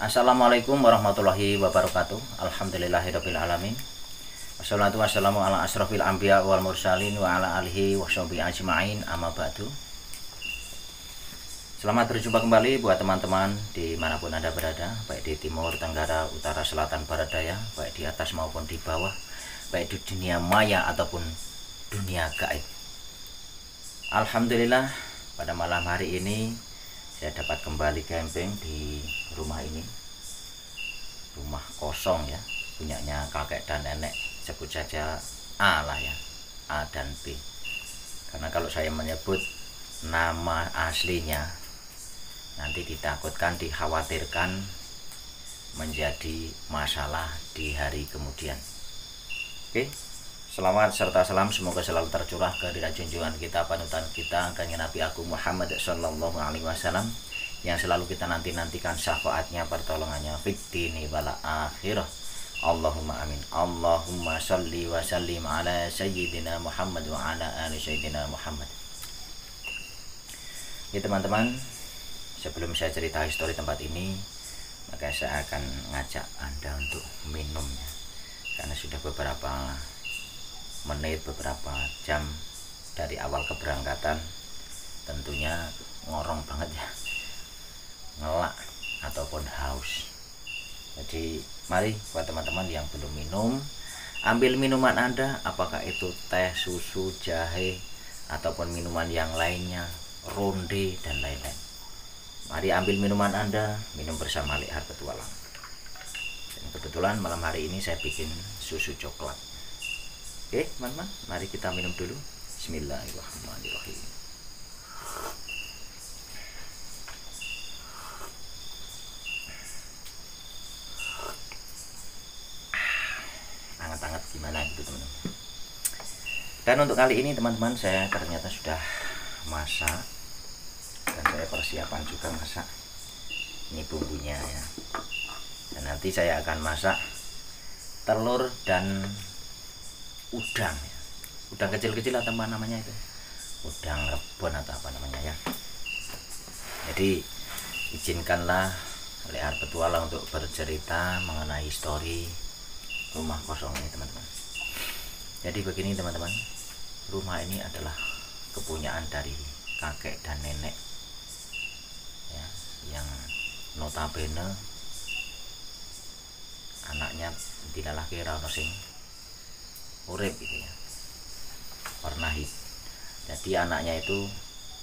Assalamualaikum warahmatullahi wabarakatuh. Alhamdulillahirabbil alamin. Wassalatu wassalamu ala asrofil anbiya wal mursalin wa ala alihi washabihi ajmain, amma ba'du. Selamat berjumpa kembali buat teman-teman dimanapun Anda berada, baik di timur, tenggara, utara, selatan, barat, daya, baik di atas maupun di bawah, baik di dunia maya ataupun dunia gaib. Alhamdulillah, pada malam hari ini saya dapat kembali camping di rumah ini. Rumah kosong ya, punyanya kakek dan nenek, sebut saja A lah ya, A dan B. Karena kalau saya menyebut nama aslinya nanti ditakutkan, dikhawatirkan menjadi masalah di hari kemudian. Oke, selamat serta salam semoga selalu tercurah ke junjungan kita, panutan kita, kanjeng Nabi Agung Muhammad Sallallahu Alaihi Wasallam, yang selalu kita nantikan syafaatnya, pertolongannya fid dini wal akhirah. Allahumma amin. Allahumma sholli wa sallim ala sayyidina Muhammad wa ala ali sayyidina Muhammad. Ya teman-teman, sebelum saya cerita histori tempat ini, maka saya akan ngajak Anda untuk minum ya. Karena sudah beberapa menit, beberapa jam dari awal keberangkatan, tentunya ngorong banget ya, ngelak ataupun haus. Jadi mari buat teman-teman yang belum minum, ambil minuman Anda, apakah itu teh, susu, jahe, ataupun minuman yang lainnya, ronde dan lain-lain. Mari ambil minuman Anda, minum bersama Liar Petualang. Dan kebetulan malam hari ini saya bikin susu coklat. Oke teman-teman, mari kita minum dulu. Bismillahirrahmanirrahim. Hangat-hangat gimana gitu teman-teman. Dan untuk kali ini teman-teman, saya ternyata sudah masak, dan saya persiapan juga masak. Ini bumbunya ya. Dan nanti saya akan masak telur dan udang ya. Udang kecil-kecil atau apa namanya itu, udang rebon atau apa namanya ya. Jadi izinkanlah Liar Petualang untuk bercerita mengenai histori rumah kosong ini teman-teman. Jadi begini teman-teman, rumah ini adalah kepunyaan dari kakek dan nenek ya, yang notabene anaknya tidak kira ono sing urip gitu ya, pernah hidup. Jadi anaknya itu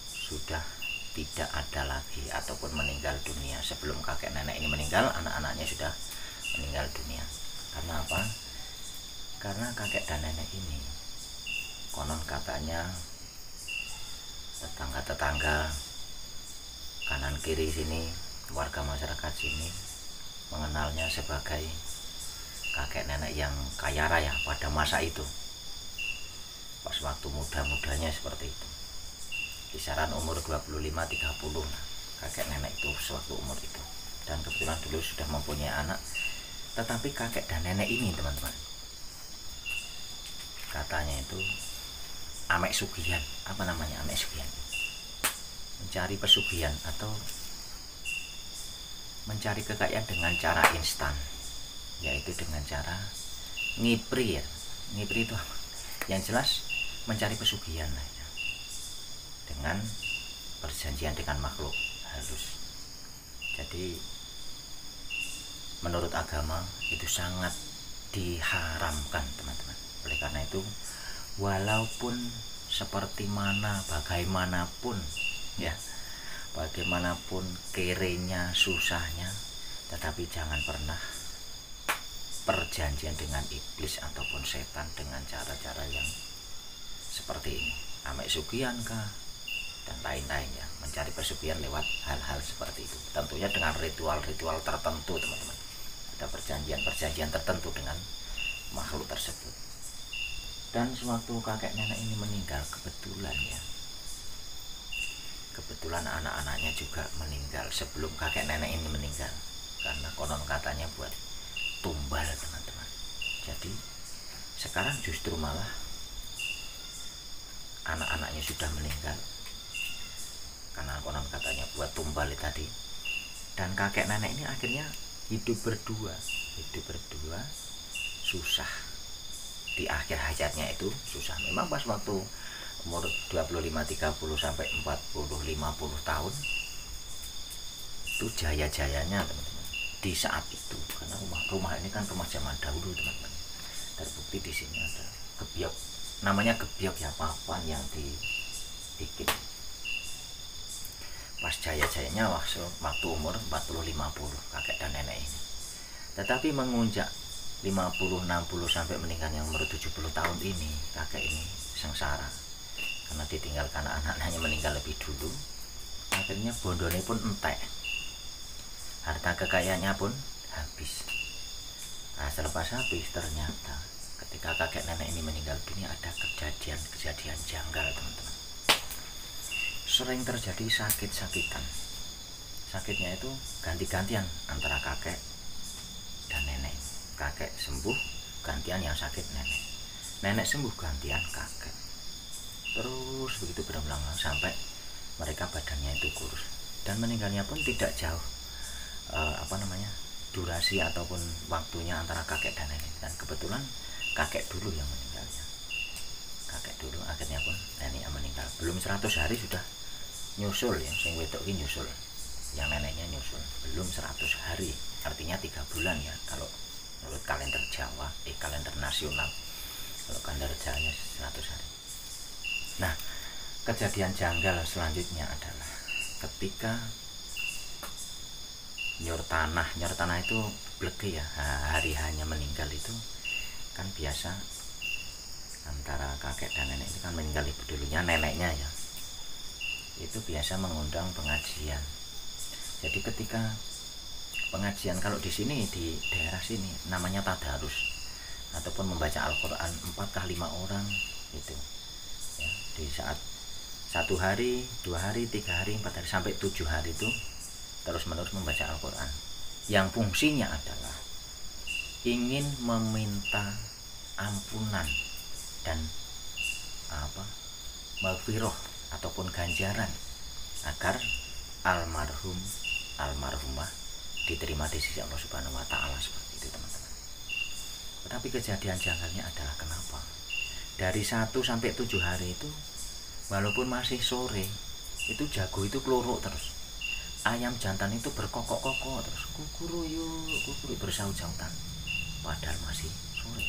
sudah tidak ada lagi ataupun meninggal dunia. Sebelum kakek nenek ini meninggal, anak-anaknya sudah meninggal dunia. Karena apa? Karena kakek dan nenek ini konon katanya tetangga-tetangga kanan kiri sini, warga masyarakat sini mengenalnya sebagai kakek nenek yang kaya raya pada masa itu, pas waktu muda-mudanya seperti itu, kisaran umur 25-30. Nah, kakek nenek itu sewaktu umur itu, dan kebetulan dulu sudah mempunyai anak. Tetapi kakek dan nenek ini teman-teman, katanya itu amek sugihan. Apa namanya amek sugihan? Mencari pesugihan atau mencari kekayaan dengan cara instan, yaitu dengan cara ngipri ya. Ngipri itu apa? Yang jelas mencari pesugihan lah ya, dengan perjanjian dengan makhluk halus. Jadi menurut agama itu sangat diharamkan teman-teman. Oleh karena itu, walaupun seperti mana, bagaimanapun ya, bagaimanapun kerenya, susahnya, tetapi jangan pernah perjanjian dengan iblis ataupun setan dengan cara-cara yang seperti ini, amek sugihan kah dan lain-lain ya, mencari pesugihan lewat hal-hal seperti itu, tentunya dengan ritual-ritual tertentu teman-teman. Ada perjanjian-perjanjian tertentu dengan makhluk tersebut. Dan sewaktu kakek nenek ini meninggal, kebetulan ya, kebetulan anak-anaknya juga meninggal sebelum kakek nenek ini meninggal, karena konon katanya buat tumbal teman-teman. Jadi sekarang justru malah anak-anaknya sudah meninggal karena konon katanya buat tumbal tadi, dan kakek nenek ini akhirnya hidup berdua susah. Di akhir hayatnya itu susah. Memang pas waktu umur 25, 30 sampai 40, 50 tahun itu jaya-jayanya teman-teman. Di saat itu karena rumah ini kan rumah zaman dahulu teman-teman. Terbukti di sini ada gebyok, namanya gebyok ya, papan yang dibikin pas jaya-jayanya waktu umur 40-50 kakek dan nenek ini. Tetapi mengunjak 50, 60 sampai meninggal yang umur 70 tahun ini, kakek ini sengsara karena ditinggalkan anak-anaknya meninggal lebih dulu. Akhirnya bondone pun entek, harta kekayaannya pun habis. Nah, selepas habis ternyata ketika kakek nenek ini meninggal dunia ada kejadian janggal teman-teman. Sering terjadi sakit-sakitan. Sakitnya itu ganti-gantian antara kakek dan nenek. Kakek sembuh gantian yang sakit nenek, nenek sembuh gantian kakek. Terus begitu berulang sampai mereka badannya itu kurus dan meninggalnya pun tidak jauh durasi ataupun waktunya antara kakek dan nenek. Dan kebetulan kakek dulu yang meninggalnya, kakek dulu akhirnya pun nenek yang meninggal belum 100 hari sudah nyusul ya, sing wedok ini nyusul, yang neneknya nyusul belum 100 hari, artinya 3 bulan ya kalau menurut kalender Jawa, kalender nasional. Kalau kalender Jawanya 100 hari. Nah, kejadian janggal selanjutnya adalah ketika nyor tanah itu blege ya, hari hanya meninggal itu kan biasa antara kakek dan nenek itu kan meninggal ibu dulunya, neneknya ya itu biasa mengundang pengajian. Jadi ketika pengajian, kalau di sini di daerah sini namanya tadarus ataupun membaca Al-Quran 4-5 orang itu ya, di saat 1 hari, 2 hari, 3 hari, 4 hari sampai 7 hari itu terus menerus membaca Al-Quran yang fungsinya adalah ingin meminta ampunan dan maghfirah ataupun ganjaran agar almarhumah diterima di sisi Allah Subhanahu wa Ta'ala, seperti itu teman-teman. Tetapi kejadian janggalnya adalah kenapa dari 1 sampai 7 hari itu walaupun masih sore itu jago itu kelorok terus, ayam jantan itu berkokok-kokok terus, kukuru bersaut-sautan padahal masih sore.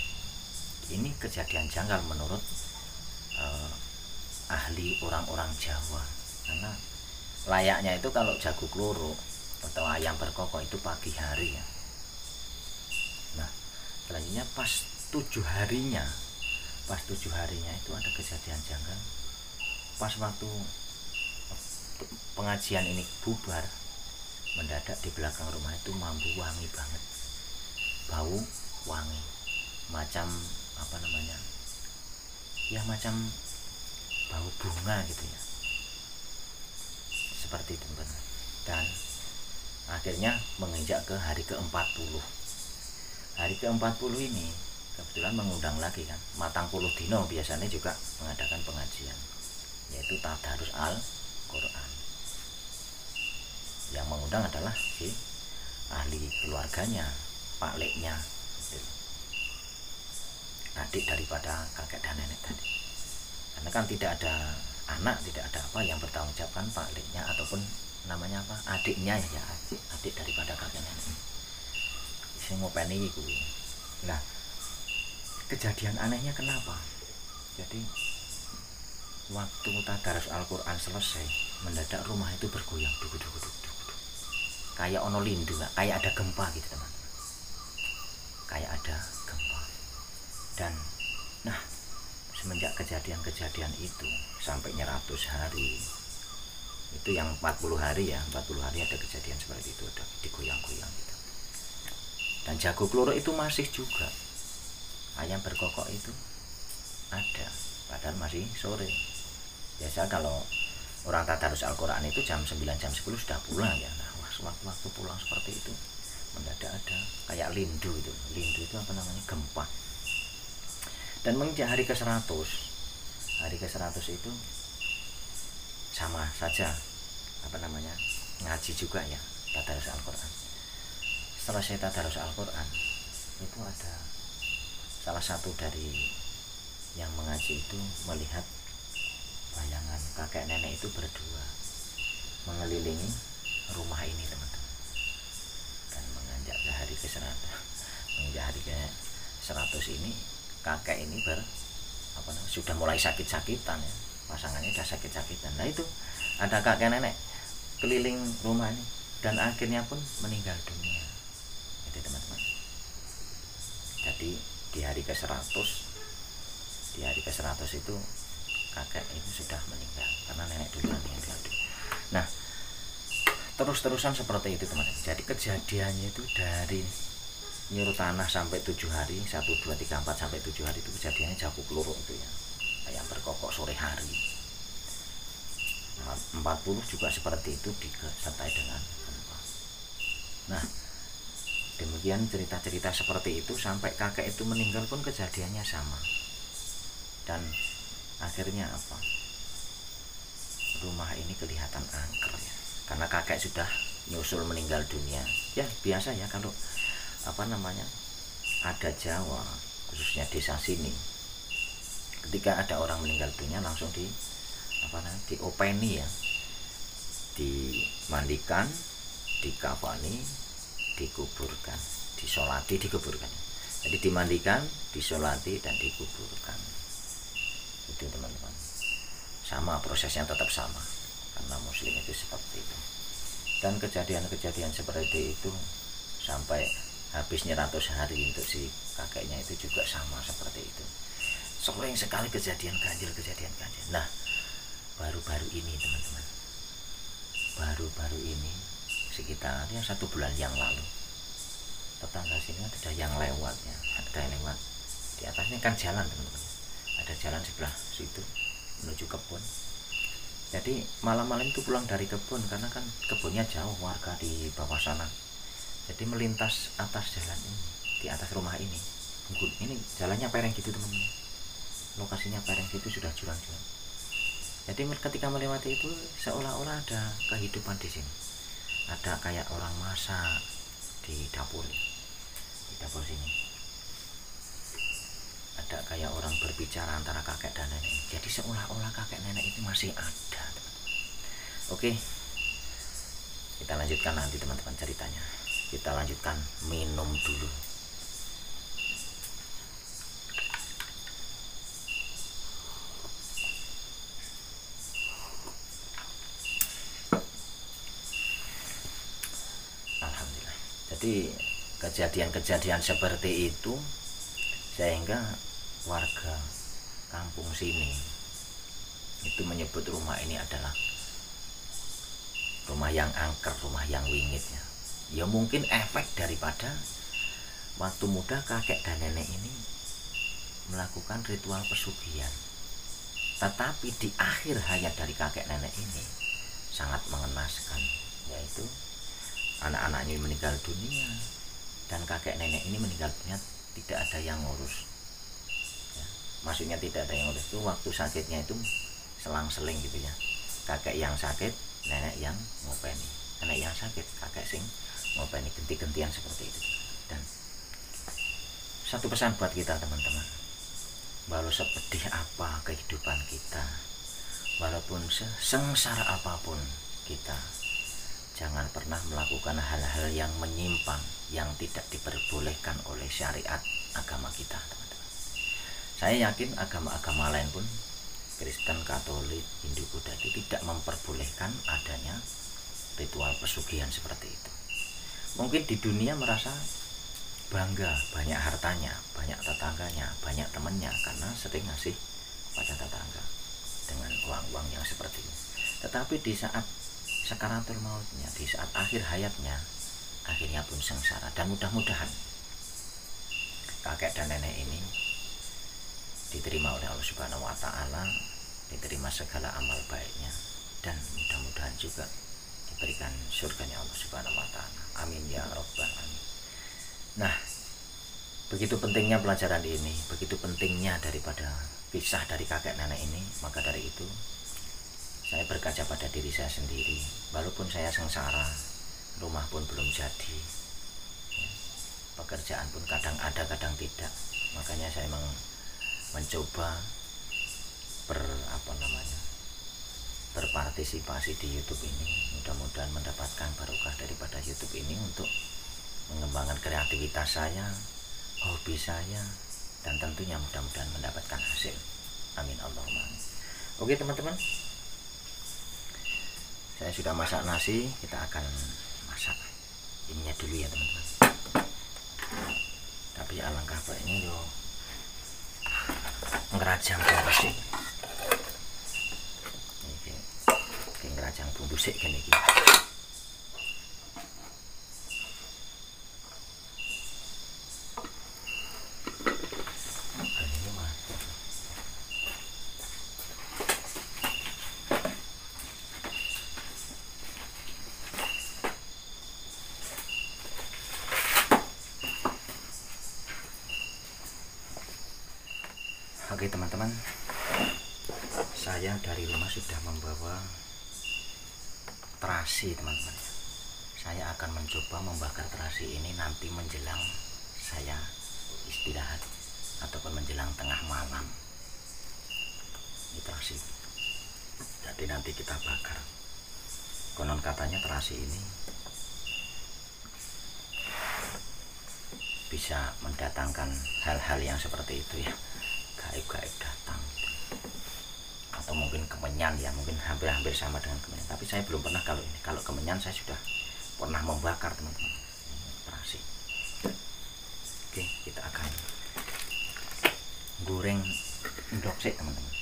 Ini kejadian janggal menurut ahli orang-orang Jawa, karena layaknya itu kalau jago kelorok atau ayam berkokok itu pagi hari ya. Nah, selanjutnya pas 7 harinya itu ada kejadian janggal. Pas waktu pengajian ini bubar, mendadak di belakang rumah itu mambu wangi banget, bau wangi macam macam bau bunga gitu ya, seperti itu benar. Dan akhirnya menginjak ke hari ke-40. Hari ke-40 ini kebetulan mengundang lagi kan, matang puluh dino biasanya juga mengadakan pengajian, yaitu tadarus Al-Quran. Yang mengundang adalah si ahli keluarganya, Pak Leknya, adik daripada kakek dan nenek tadi. Karena kan tidak ada anak, tidak ada apa yang bertanggung jawab kan Pak Leknya ataupun namanya adiknya ya, adik daripada kakek nenek. Saya mau peniki kuwi. Nah, kejadian anehnya kenapa? Jadi waktu tadarus Al-Quran selesai, mendadak rumah itu bergoyang, duk, kayak ono lindu, kayak ada gempa gitu teman, kayak ada gempa. Dan nah, semenjak kejadian-kejadian itu sampai 100 hari itu, yang 40 hari ada kejadian seperti itu, ada digoyang-goyang gitu. Dan jago keloro itu masih juga, ayam berkokok itu ada padahal masih sore. Biasa kalau orang tadarus Al-Quran itu jam 9, jam 10 sudah pulang ya. Nah, waktu pulang seperti itu mendadak ada kayak lindu itu gempa. Dan menginjak hari ke-100 itu sama saja ngaji juga ya, tadarus Al-Quran. selesai tadarus Al-Quran itu ada salah satu dari yang mengaji itu melihat bayangan kakek nenek itu berdua mengelilingi rumah ini teman-teman, dan menginjak ke hari ke-100 menginjak hari ke-100 ini kakek ini sudah mulai sakit-sakitan ya, pasangannya sudah sakit-sakitan. Nah itu ada kakek nenek keliling rumah ini dan akhirnya pun meninggal dunia itu teman-teman. Jadi di hari ke-100 itu kakek itu sudah meninggal karena nenek duluan meninggal. Nah terus-terusan seperti itu teman-teman. Jadi kejadiannya itu dari nyuruh tanah sampai 7 hari, 1, 2, 3, 4 sampai 7 hari itu kejadiannya jakuk luruk itu ya, kayak berkokok sore hari. 40 juga seperti itu disertai dengan gempa. Nah demikian cerita-cerita seperti itu sampai kakek itu meninggal pun kejadiannya sama. Dan akhirnya apa, rumah ini kelihatan angker ya, karena kakek sudah nyusul meninggal dunia. Ya biasa ya kalau ada Jawa, khususnya desa sini, ketika ada orang meninggal dunia langsung diopeni ya, dimandikan, dikafani, dikuburkan, disolati, dikuburkan. Jadi dimandikan, disolati, dan dikuburkan. Itu teman-teman, sama prosesnya, tetap sama karena muslim itu seperti itu. Dan kejadian-kejadian seperti itu sampai habisnya 100 hari untuk si kakeknya itu juga sama seperti itu. Sering sekali kejadian ganjil. Nah baru-baru ini teman-teman, baru-baru ini sekitar 1 bulan yang lalu, tetangga sini ada yang lewat ya, ada yang lewat di atasnya kan jalan teman-teman, ada jalan sebelah situ menuju kebun. Jadi malam-malam itu pulang dari kebun karena kan kebunnya jauh, warga di bawah sana. Jadi melintas atas jalan ini, di atas rumah ini jalannya pereng gitu teman-teman, lokasinya pereng gitu, sudah jurang-jurang. Jadi ketika melewati itu seolah-olah ada kehidupan di sini, ada kayak orang masak di dapur sini, ada kayak orang berbicara antara kakek dan nenek. Jadi seolah-olah kakek nenek itu masih ada teman-teman. Oke, kita lanjutkan nanti teman-teman ceritanya. Kita lanjutkan minum dulu. Alhamdulillah. Jadi kejadian-kejadian seperti itu sehingga warga kampung sini itu menyebut rumah ini adalah rumah yang angker, rumah yang wingit ya. Ya mungkin efek daripada waktu muda kakek dan nenek ini melakukan ritual pesugihan. Tetapi di akhir hayat dari kakek nenek ini sangat mengenaskan, yaitu anak-anaknya meninggal dunia dan kakek nenek ini meninggal dunia tidak ada yang ngurus ya. Maksudnya tidak ada yang ngurus itu waktu sakitnya itu selang-seling gitu ya, kakek yang sakit, nenek yang ngopeni, nenek yang sakit, kakek sing ngopeni, ganti-gantian seperti itu. Dan satu pesan buat kita teman-teman, walau sepedih apa kehidupan kita, walaupun sengsara apapun kita, jangan pernah melakukan hal-hal yang menyimpang, yang tidak diperbolehkan oleh syariat agama kita teman-teman. Saya yakin agama-agama lain pun, Kristen, Katolik, Hindu, Buddha, itu tidak memperbolehkan adanya ritual pesugihan seperti itu. Mungkin di dunia merasa bangga, banyak hartanya, banyak tetangganya, banyak temannya karena sering ngasih pada tetangga dengan uang-uang yang seperti ini. Tetapi di saat sakaratul mautnya, di saat akhir hayatnya, akhirnya pun sengsara. Dan mudah-mudahan kakek dan nenek ini diterima oleh Allah Subhanahu wa Ta'ala, diterima segala amal baiknya, dan mudah-mudahan juga diberikan surganya Allah Subhanahu wa Ta'ala. Amin ya rabbal alamin. Nah, begitu pentingnya pelajaran ini, begitu pentingnya daripada kisah dari kakek nenek ini. Maka dari itu saya berkaca pada diri saya sendiri. Walaupun saya sengsara, rumah pun belum jadi ya, pekerjaan pun kadang ada kadang tidak. Makanya saya mencoba berpartisipasi di YouTube ini. Mudah-mudahan mendapatkan barokah daripada YouTube ini untuk mengembangkan kreativitas saya, hobi saya, dan tentunya mudah-mudahan mendapatkan hasil. Amin Allahumma amin. Oke teman-teman, saya sudah masak nasi. Kita akan masak ininya dulu ya teman-teman. Tapi alangkah baiknya yo ngerajang bumbu sik. Iki ngerajang bumbu sik kene iki. Oke teman-teman, saya dari rumah sudah membawa terasi teman-teman. Saya akan mencoba membakar terasi ini nanti menjelang saya istirahat ataupun menjelang tengah malam. Ini terasi, jadi nanti kita bakar. Konon katanya terasi ini bisa mendatangkan hal-hal yang seperti itu ya, gaib-gaib datang gitu. Atau mungkin kemenyan ya, mungkin hampir-hampir sama dengan kemenyan, tapi saya belum pernah kalau ini. Kalau kemenyan saya sudah pernah membakar teman-teman. Terasi. Oke, kita akan goreng endok sik teman-teman.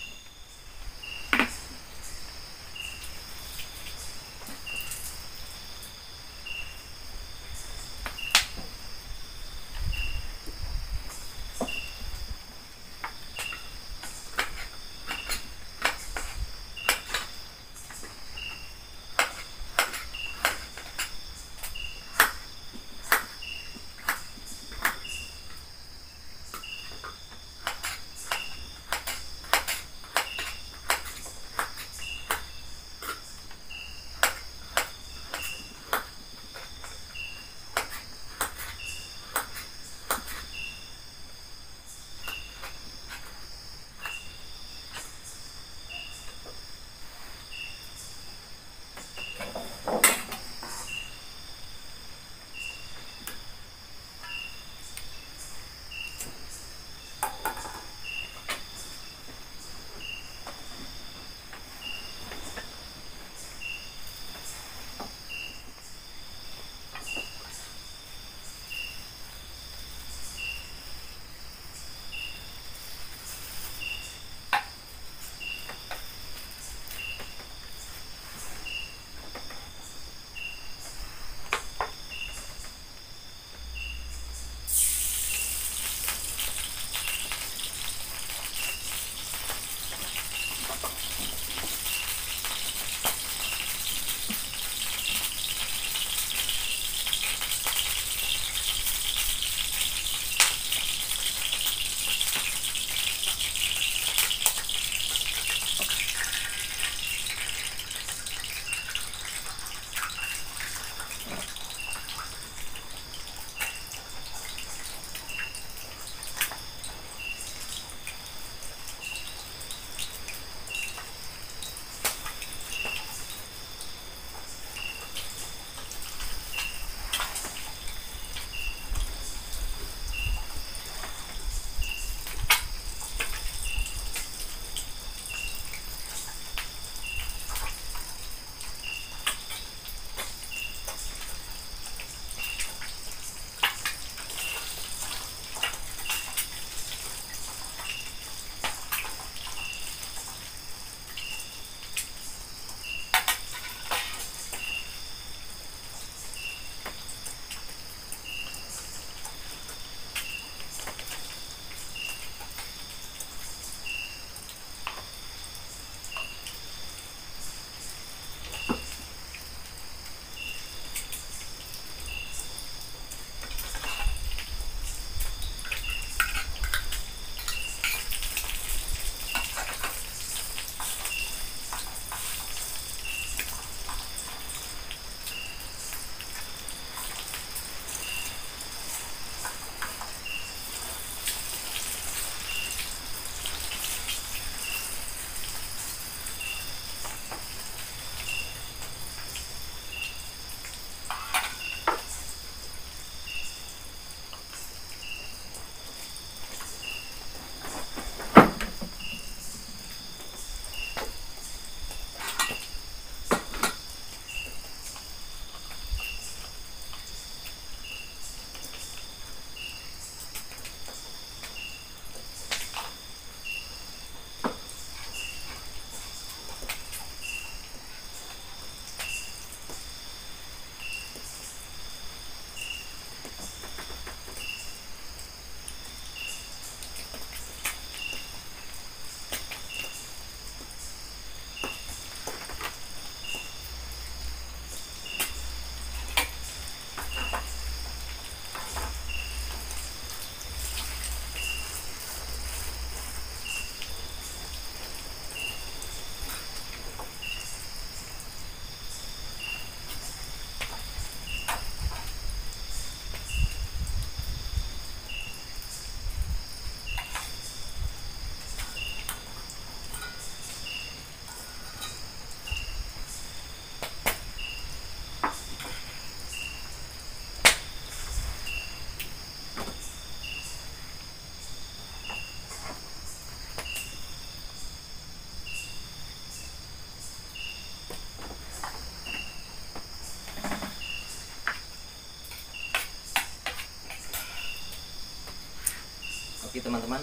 lagi teman-teman.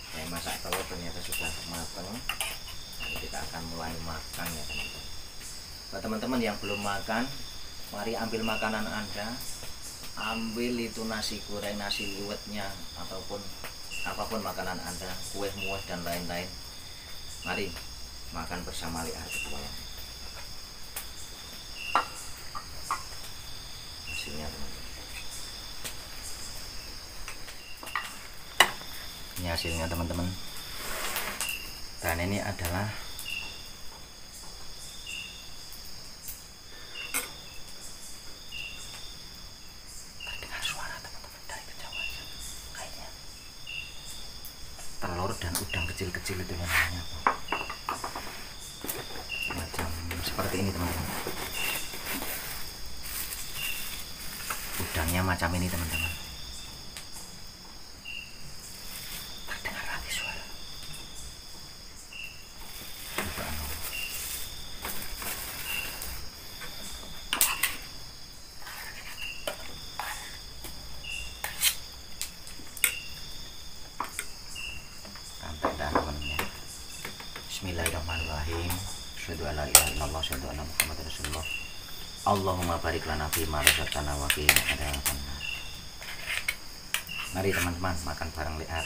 Saya masak telur ternyata sudah matang. Nanti kita akan mulai makan ya teman-teman. Buat teman-teman yang belum makan, mari ambil makanan Anda. Ambil itu nasi goreng, nasi liwetnya, ataupun apapun makanan Anda, kue muah dan lain-lain. Mari makan bersama Liar Petualangan. Hasilnya teman-teman. Ini hasilnya teman-teman. Dan ini adalah terdengar suara teman-teman dari kejauhan kayaknya telur dan udang kecil-kecil itu namanya macam seperti ini teman-teman. Udangnya macam ini teman-teman. Bismillahirrahmanirrahim. Asyhadu an la ilaha illallah, asyhadu anna Muhammadar Rasulullah. Allahumma barik lana fi ma razaqtana wa qina adzabannar. Mari teman-teman makan bareng Liar.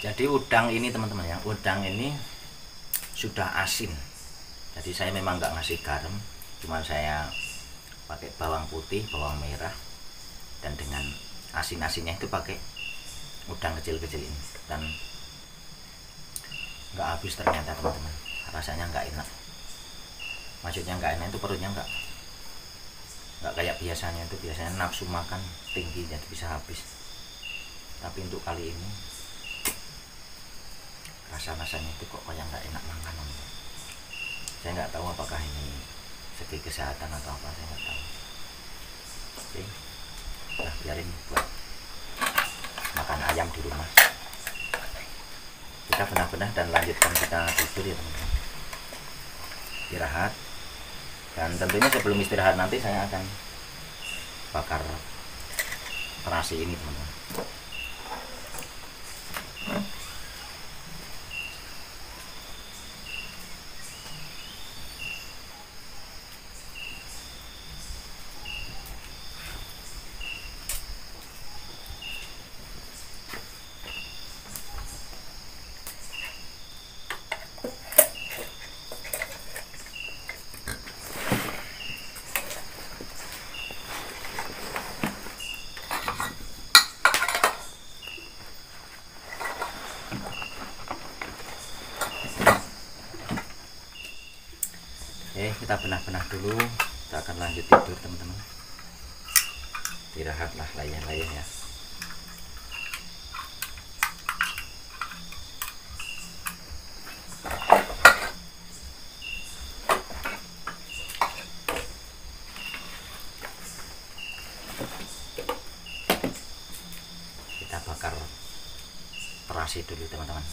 Jadi udang ini teman-teman ya, udang ini sudah asin. Jadi saya memang nggak ngasih garam, cuman saya pakai bawang putih, bawang merah, dan dengan asin-asinnya itu pakai udang kecil-kecil ini. Dan nggak habis ternyata teman-teman, rasanya nggak enak. Maksudnya nggak enak itu perutnya nggak kayak biasanya. Itu biasanya nafsu makan tinggi jadi bisa habis. Tapi untuk kali ini rasa-rasanya itu kok kayak nggak enak makan. Saya nggak tahu apakah ini segi kesehatan atau apa, saya nggak tahu. Oke, nah biarin buat makan ayam di rumah. Kita benar-benar dan lanjutkan kita tidur ya teman-teman. Istirahat. Dan tentunya sebelum istirahat nanti saya akan bakar terasi ini teman-teman. kita benah-benah dulu, kita akan lanjut tidur teman-teman. Istirahatlah layah-layah ya. Kita bakar terasi dulu teman-teman.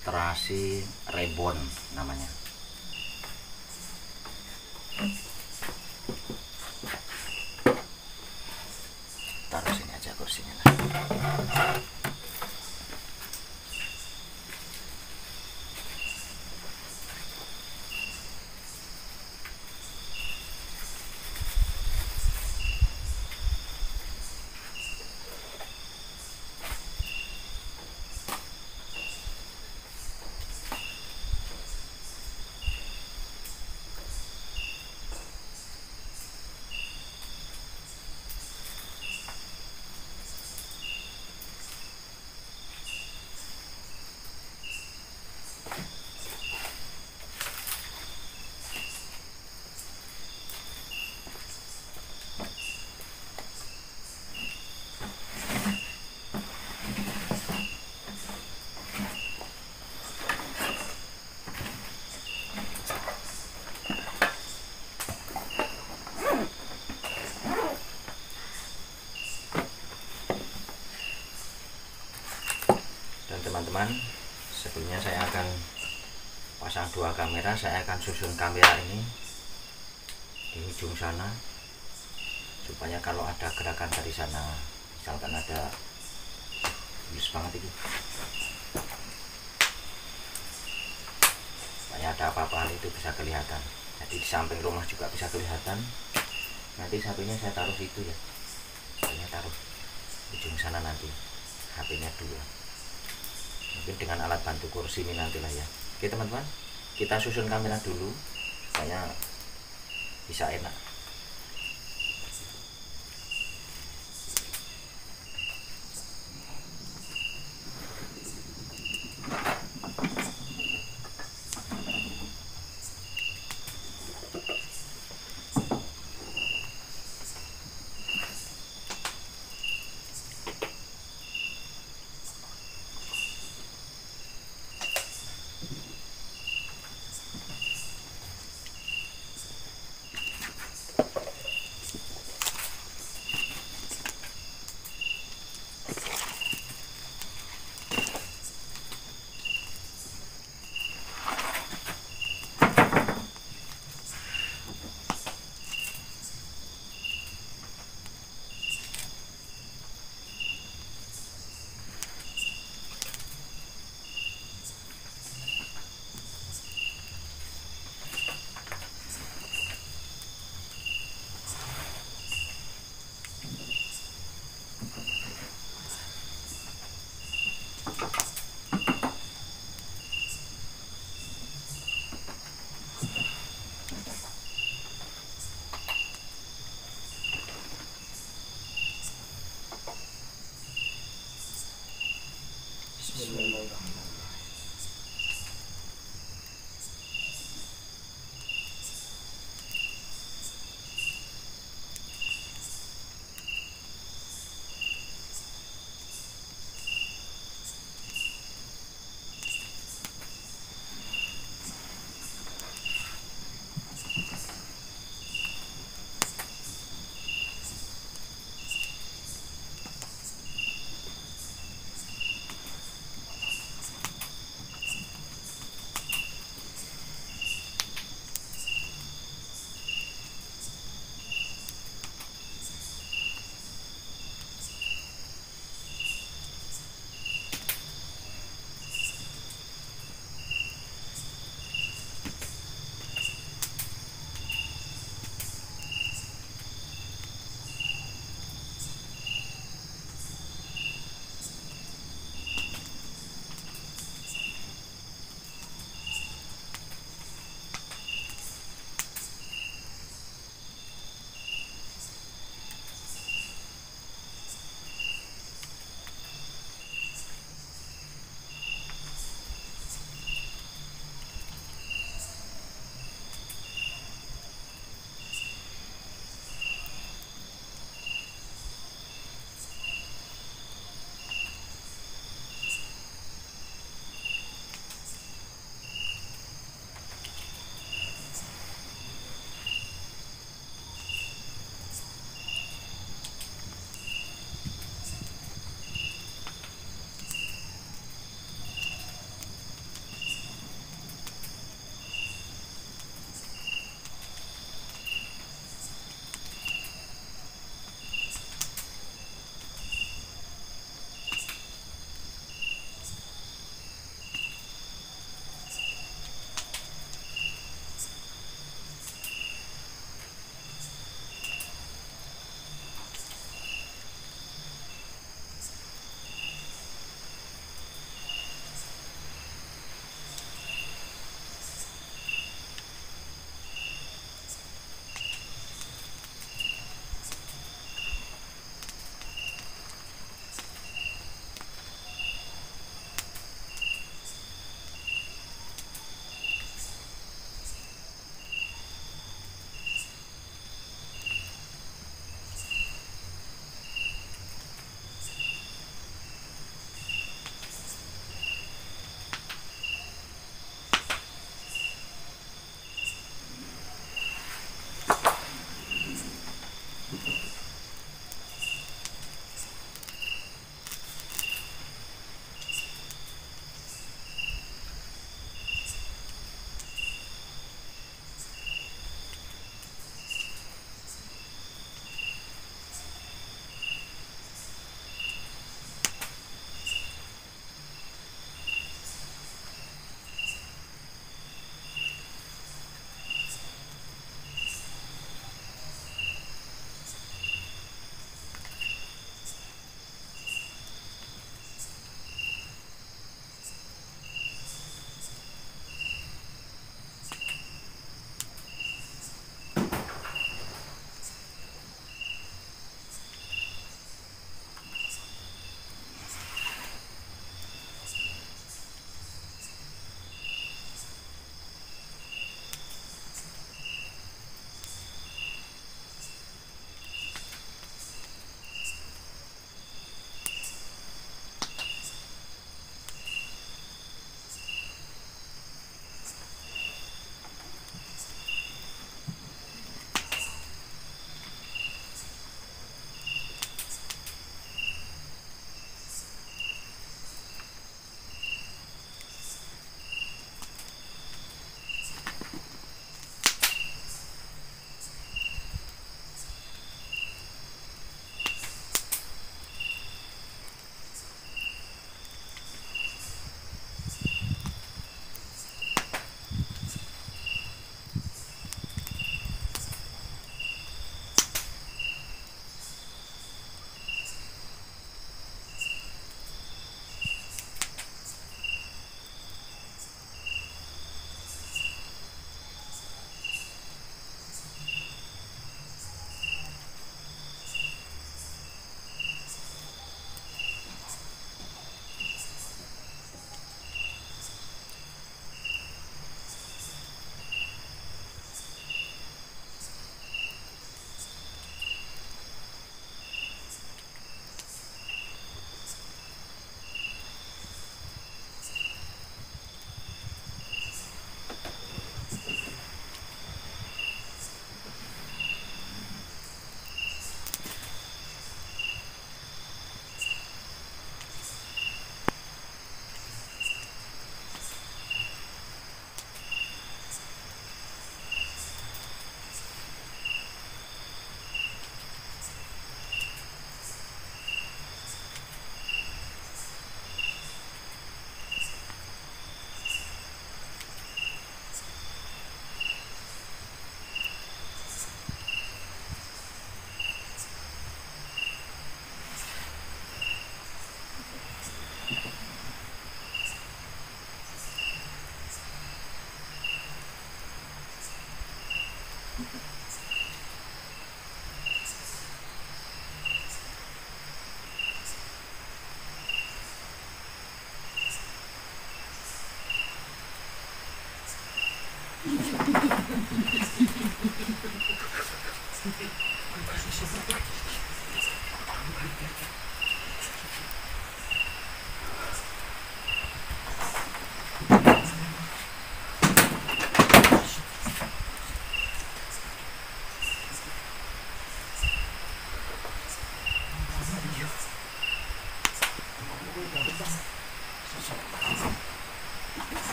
Terasi rebon namanya. Taruh sini aja kursinya lah. Teman-teman, sebelumnya saya akan pasang dua kamera. Saya akan susun kamera ini di ujung sana, supaya kalau ada gerakan dari sana, misalkan ada bagus banget ini, supaya ada apa-apa itu bisa kelihatan. Jadi di samping rumah juga bisa kelihatan. Nanti sapinya saya taruh situ ya, saya taruh ujung sana nanti, HP-nya dua. Mungkin dengan alat bantu kursi ini nantilah ya. Oke teman-teman, kita susun kamera dulu supaya bisa enak.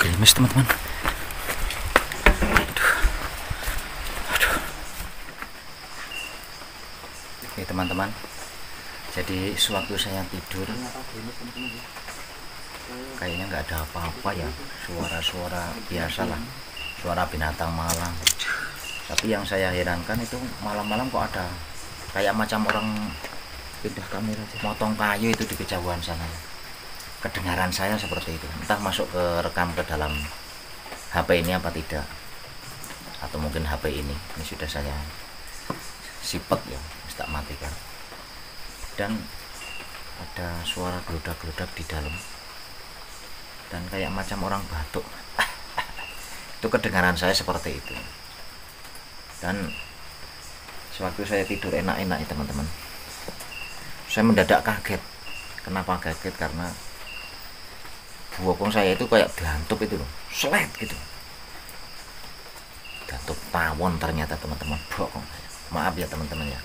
Gerimis teman-teman. Aduh. Oke teman-teman, jadi sewaktu saya tidur kayaknya nggak ada apa-apa ya, suara-suara biasa lah, suara binatang malam. Tapi yang saya herankan itu malam-malam kok ada kayak macam orang pindah kamera motong kayu itu di kejauhan sana. Kedengaran saya seperti itu, entah masuk ke rekam ke dalam HP ini apa tidak, atau mungkin HP ini sudah saya sipet ya, tak matikan. Dan ada suara geludak-geludak di dalam dan kayak macam orang batuk. Itu kedengaran saya seperti itu. Dan sewaktu saya tidur enak-enak ya teman-teman, saya mendadak kaget. Kenapa kaget? Karena bokong saya itu kayak dihantup itu loh, selet gitu, dihantup tawon ternyata teman-teman, bokong saya. Maaf ya teman-teman ya,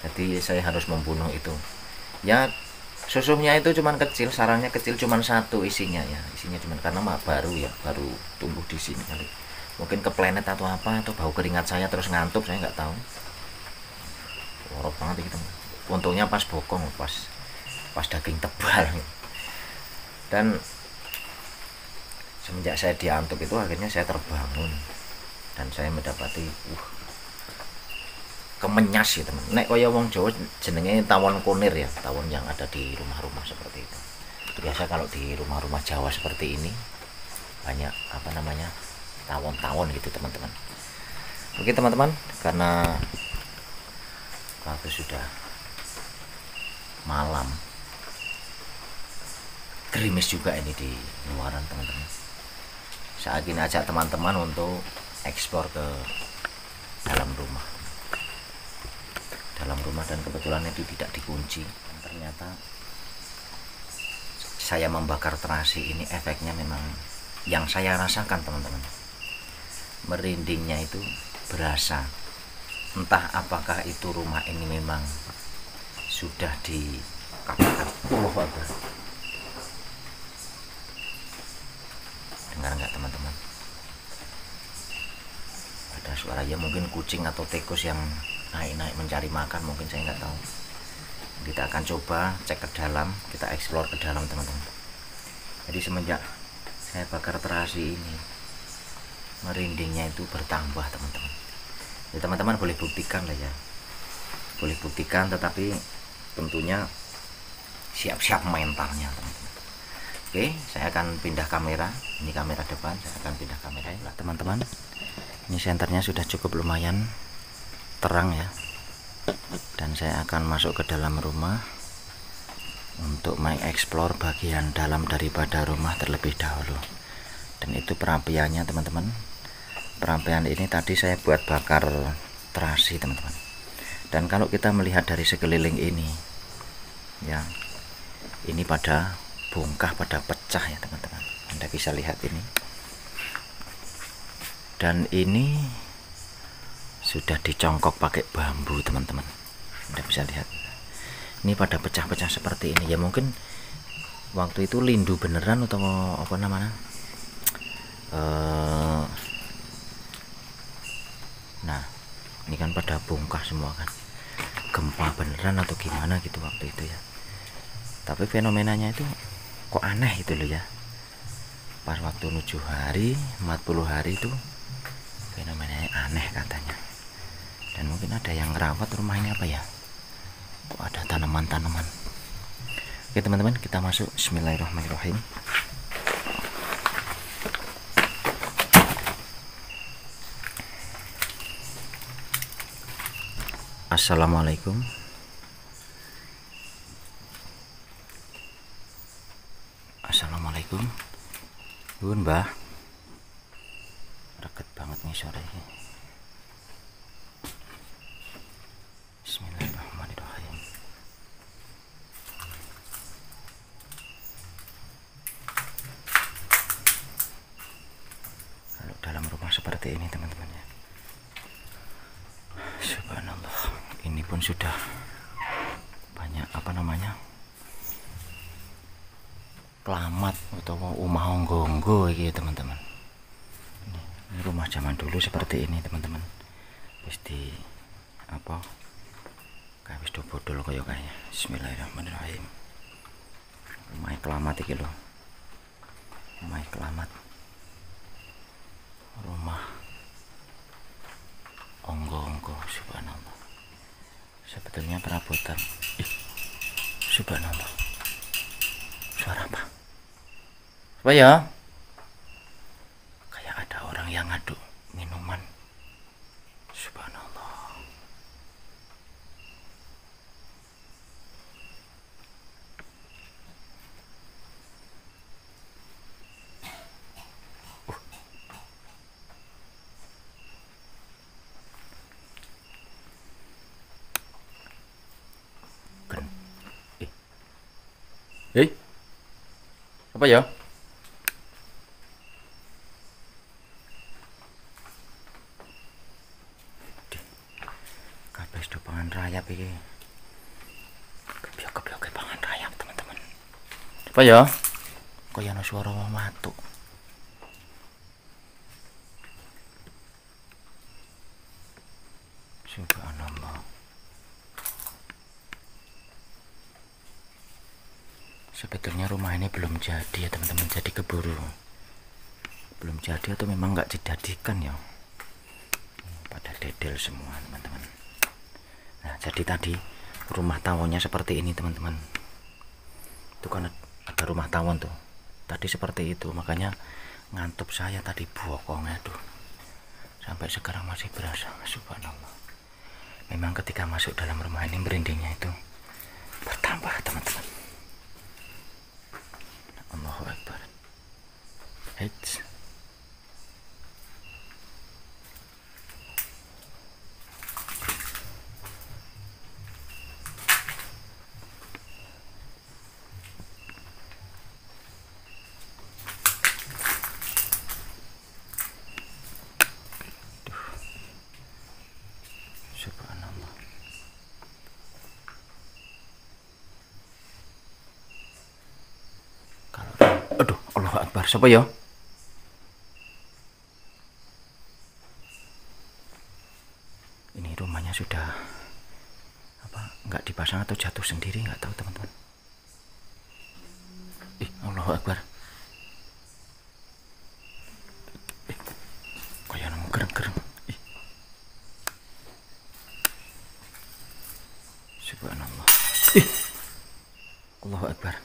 jadi saya harus membunuh itu ya. Susunya itu cuman kecil, sarangnya kecil, cuman satu isinya ya, isinya cuman karena baru ya, baru tumbuh di sini kali, mungkin ke planet atau apa, atau bau keringat saya terus ngantuk, saya nggak tahu. Horor banget gitu. Untungnya pas bokong, pas daging tebal. Dan semenjak saya diantuk itu akhirnya saya terbangun dan saya mendapati kemenyas ya teman. Nek kaya wong Jawa jenenge tawon kunir ya, tawon yang ada di rumah-rumah seperti itu. Biasa kalau di rumah-rumah Jawa seperti ini banyak apa namanya, tawon-tawon gitu teman-teman. Oke teman-teman, karena waktu sudah malam, gerimis juga ini di luaran teman-teman. Saat ini ajak teman-teman untuk eksplor ke dalam rumah. Dan kebetulan itu tidak dikunci. Ternyata saya membakar terasi ini efeknya memang yang saya rasakan teman-teman. Merindingnya itu berasa. Entah apakah itu rumah ini memang sudah dikatakan dengar nggak teman-teman? Ada suara ya, mungkin kucing atau tikus yang naik-naik mencari makan, mungkin, saya nggak tahu. Kita akan coba cek ke dalam, kita eksplor ke dalam teman-teman. Jadi semenjak saya bakar terasi ini, merindingnya itu bertambah teman-teman. Ya teman-teman boleh buktikan lah ya, boleh buktikan, tetapi tentunya siap-siap mentalnya teman-teman. Oke, saya akan pindah kamera. Ini kamera depan, saya akan pindah kamera ya teman-teman. Ini senternya sudah cukup lumayan terang ya, dan saya akan masuk ke dalam rumah untuk mengeksplor bagian dalam daripada rumah terlebih dahulu. Dan itu perapiannya teman-teman. Perapian ini tadi saya buat bakar terasi teman-teman, Dan kalau kita melihat dari sekeliling ini ya, ini pada bongkah, pada pecah ya teman-teman. Anda bisa lihat ini. Dan ini sudah dicongkok pakai bambu teman-teman. Anda bisa lihat. Ini pada pecah-pecah seperti ini. Ya mungkin waktu itu lindu beneran atau apa namanya. Nah, ini kan pada bongkah semua kan. Gempa beneran atau gimana gitu waktu itu ya. Tapi fenomenanya itu kok aneh gitu loh ya. Pas waktu 7 hari, 40 hari itu fenomenanya aneh katanya. Dan mungkin ada yang ngerawat rumah ini apa ya, kok ada tanaman-tanaman. Oke teman-teman, kita masuk. Bismillahirrahmanirrahim. Assalamualaikum. Assalamualaikum. Bun Mbah, reket banget nih sore ini. Bismillahirrahmanirrahim. Kalau dalam rumah seperti ini teman-teman ya, subhanallah, ini pun sudah banyak apa namanya, kelamat atau umah onggo-onggo gitu teman-teman. Ini rumah zaman dulu seperti ini teman-teman. Wis di apa, kayak wis do bodol kaya kayaknya. Bismillahirrahmanirrahim. Rumah kelamat iki lho. Rumah kelamat. Rumah onggo-onggo, subhanallah. Sebetulnya perabotan. Subhanallah. Suara apa? Apa ya? Kayak ada orang yang ngaduk minuman. Subhanallah. Apa ya? Kabeh do pangan rayap iki. Kebyok-kebyok pangan rayap, teman-teman. Apa ya? Kaya ana suara wong matuk. Subhanallah. Sebetulnya rumah ini belum jadi ya teman-teman, jadi keburu. Belum jadi atau memang nggak dijadikan ya. Pada dedel semua teman-teman. Nah jadi tadi rumah tawonnya seperti ini teman-teman. Itu kan ada rumah tawon tuh. Tadi seperti itu, makanya ngantuk saya tadi bokongnya tuh. Sampai sekarang masih berasa. Subhanallah. Memang ketika masuk dalam rumah ini merindingnya itu bertambah teman-teman. Allahu Akbar. Eits. Subhanallah. Aduh, Allahu Akbar. Siapa ya? Ini rumahnya sudah apa? Nggak dipasang atau jatuh sendiri? Nggak tahu teman-teman. Allahu Akbar. Kayak nemu gereng-gereng. Subhanallah. Allahu Akbar.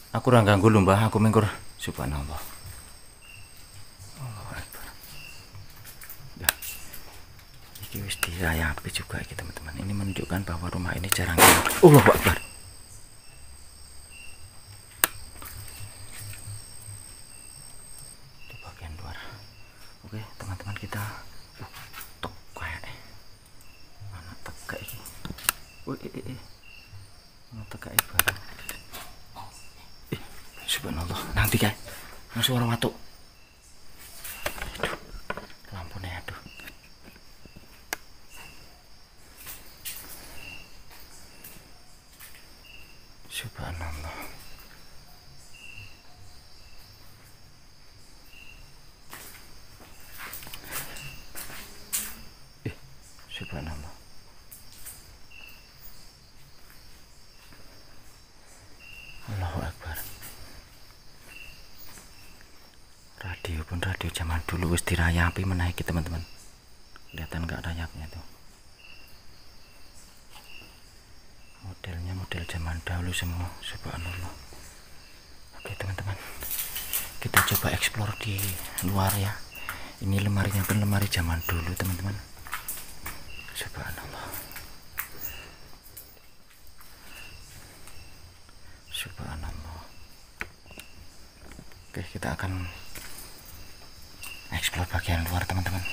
Aku ora ganggu lho Mbah, aku mengkur. Subhanallah. Allahu Akbar. Ya. Iki wis dirayapi juga iki teman-teman. Ini menunjukkan bahwa rumah ini jarang. Allahu Akbar. Di bagian luar. Oke. teman-teman, kita tekek mana tekek ini. Tekek baru. Subhanallah, nanti kayak suara watuk. Aduh, lampunya aduh. Subhanallah. Subhanallah. Allahu Akbar. Radio pun radio zaman dulu wis dirayapi menaiki teman-teman. Kelihatan nggak rayapnya tuh. Modelnya model zaman dahulu semua. Subhanallah. Oke teman-teman, kita coba explore di luar ya. Ini lemarinya pun lemari zaman dulu teman-teman. Subhanallah. Subhanallah. Oke, kita akan explore bagian luar teman-teman.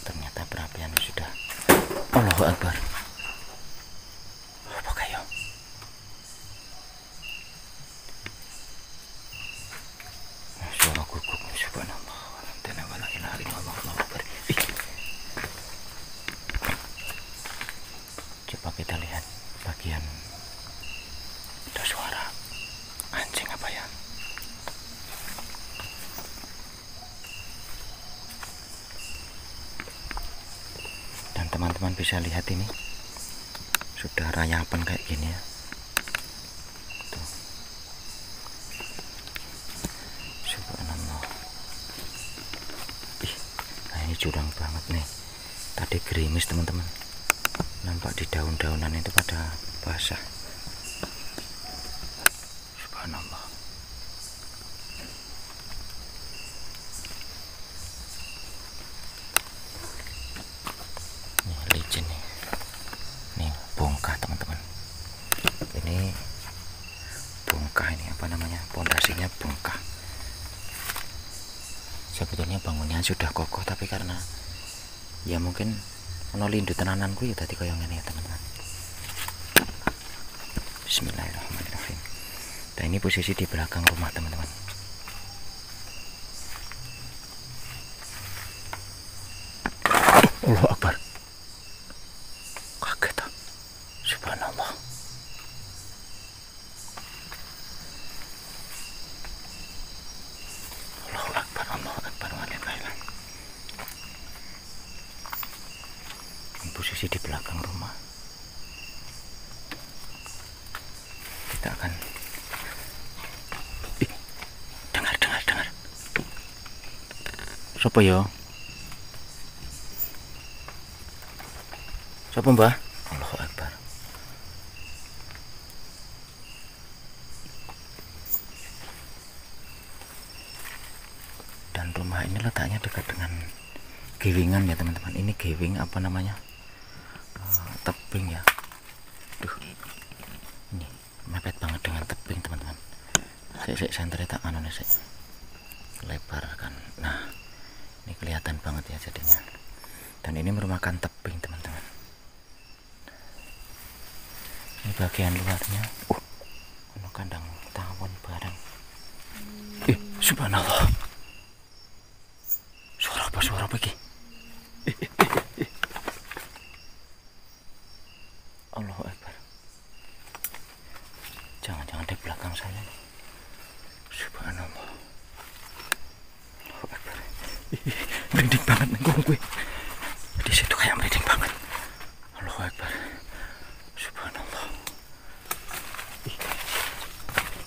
Ternyata perapian sudah. Allahu Akbar. Apa kayak? Suara guguk. Subhanallah. Wala ilaha illallah. Allahu Akbar. Coba kita lihat bagian ada suara anjing apa ya? Dan teman-teman bisa lihat ini sudah rayapan kayak gini ya. Tuh. Subhanallah. Nah ini curang banget nih. Tadi gerimis teman-teman. Nampak di daun-daunan itu pada basah. Subhanallah. Ini licin nih. Nih bongkah teman-teman. Ini bongkah, ini apa namanya? Pondasinya bongkah. Sebetulnya bangunnya sudah kokoh, tapi karena ya mungkin ono lindu tenananku ya tadi koyo ngene ya teman-teman. Bismillahirrahmanirrahim. Dan ini posisi di belakang rumah teman-teman. Allahu Akbar. Kaget ah. Subhanallah. Allahu Akbar, Allahu Akbar, walillahilhamd. Posisi di belakang rumah. Kita akan dengar. Sopo yo? Sopo mbah? Allahu Akbar. Dan rumah ini letaknya dekat dengan giwingan ya teman-teman. Ini giwing apa namanya? Tebing ya. Duh. Ini mepet banget dengan tebing teman-teman. Saya santai tak anu nih saya. Lebarkan. Nah, ini kelihatan banget ya jadinya. Dan ini merupakan tebing teman-teman. Ini bagian luarnya. Ono kandang tawon bareng. Subhanallah. Suara apa iki? Allahu Akbar. Jangan-jangan di belakang saya. Subhanallah. Allahu Akbar. Merinding banget nih gue. Di situ kayak merinding banget. Allahu Akbar. Subhanallah.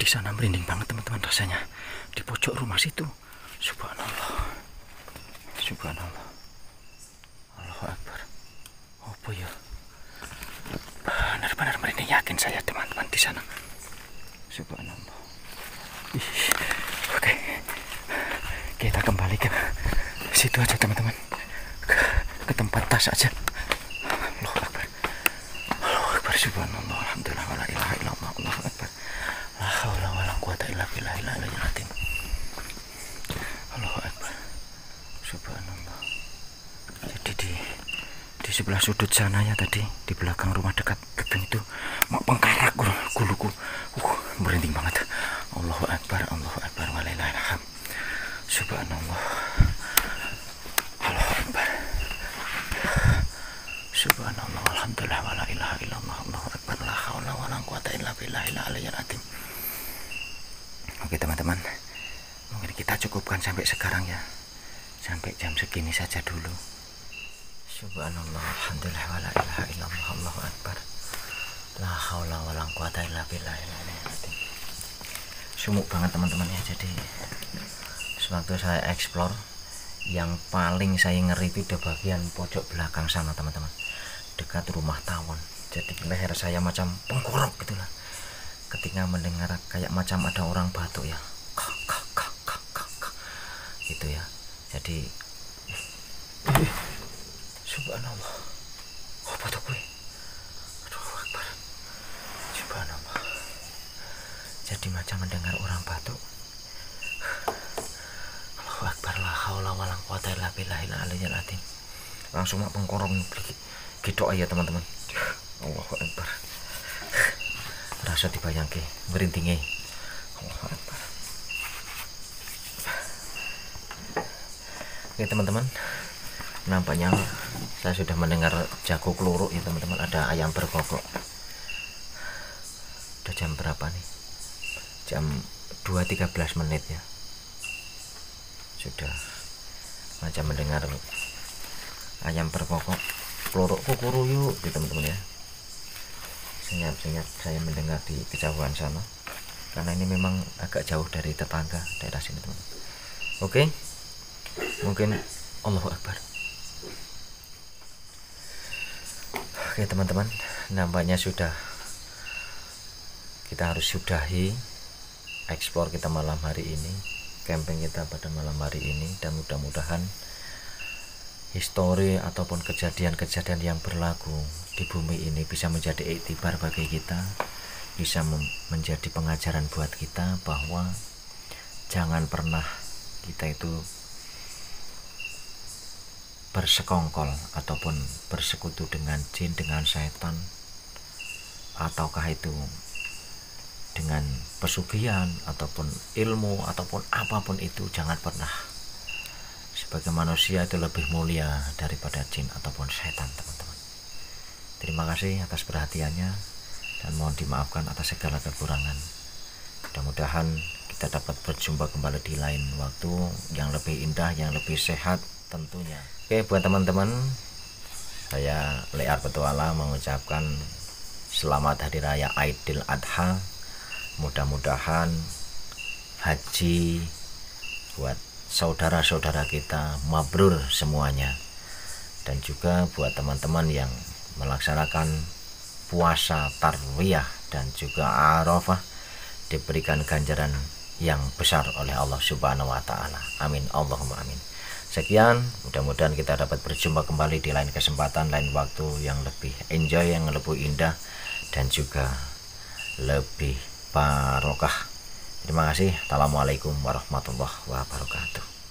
Di sana merinding banget teman-teman rasanya. Di pojok rumah situ. Subhanallah. Subhanallah. Allahu Akbar. Apa ya? Benar-benar merinding, yakin saya teman-teman di sana. Subhanallah. Oke, kita kembali ke situ aja teman-teman, ke tempat tas aja. Allahu Akbar. Subhanallah, alhamdulillah, wala ilaha illallah, Allahu akbar. La haula wala quwata illa billahil aliyyil azim. Allahu akbar. Subhanallah. Jadi di sebelah sudut sana ya tadi, di belakang rumah dekat gedung itu mau pengkarak guluku. Merinding banget. Allahu akbar, walillahilham. Subhanallah. Allahu akbar. Subhanallah, alhamdulillah, wala ilaha illallah, Allahu akbar, la haula wala quwata illa billahil aliyyil azim. Oke teman-teman, mungkin kita cukupkan sampai sekarang ya, sampai jam segini saja dulu. Subhanallah, alhamdulillah, wala ilaha illallah, Allahu akbar, la haula wala quwata illa billahil aliyyil azim. Sumuk banget teman-teman ya. Jadi sewaktu saya explore, yang paling saya ngeri itu di bagian pojok belakang sana teman-teman, dekat rumah tawon. Jadi leher saya macam pengkorok gitulah ketika mendengar kayak macam ada orang batuk ya, gitu ya. Jadi subhanallah, batuk gue, aduh akbar, subhanallah. Jadi macam mendengar orang batuk. Allahu akbar, la haula wala quwata illa billahil aliyyil azim. Langsung mak pengkorong gitu aja teman-teman. Allahu akbar. Rasa dibayangke merindinge. Allahu akbar. Oke teman-teman, nampaknya saya sudah mendengar jago kluruk ya teman-teman. Ada ayam berkokok. Udah jam berapa nih? Jam 2.13 menit ya. Sudah macam mendengar ayam berkokok, kluruk kukuru yuk gitu teman-teman ya. Senyap-senyap saya mendengar di kejauhan sana, karena ini memang agak jauh dari tetangga daerah sini teman-teman. Oke, mungkin Allahu akbar. Oke teman-teman, nampaknya sudah, kita harus sudahi explore kita malam hari ini, camping kita pada malam hari ini, dan mudah-mudahan histori ataupun kejadian-kejadian yang berlaku di bumi ini bisa menjadi iktibar bagi kita, bisa menjadi pengajaran buat kita bahwa jangan pernah kita itu bersekongkol ataupun bersekutu dengan jin, dengan setan, ataukah itu dengan pesugihan ataupun ilmu ataupun apapun itu. Jangan pernah. Sebagai manusia itu lebih mulia daripada jin ataupun setan teman-teman. Terima kasih atas perhatiannya dan mohon dimaafkan atas segala kekurangan. Mudah-mudahan kita dapat berjumpa kembali di lain waktu yang lebih indah, yang lebih sehat tentunya. Oke, buat teman-teman, saya Lear Petuala mengucapkan selamat Hari Raya Aidil Adha. Mudah-mudahan haji buat saudara-saudara kita mabrur semuanya, dan juga buat teman-teman yang melaksanakan puasa tarwiyah dan juga arafah diberikan ganjaran yang besar oleh Allah Subhanahu wa taala. Amin, Allahumma amin. Sekian, mudah-mudahan kita dapat berjumpa kembali di lain kesempatan, lain waktu yang lebih enjoy, yang lebih indah dan juga lebih barokah. Terima kasih. Assalamualaikum warahmatullahi wabarakatuh.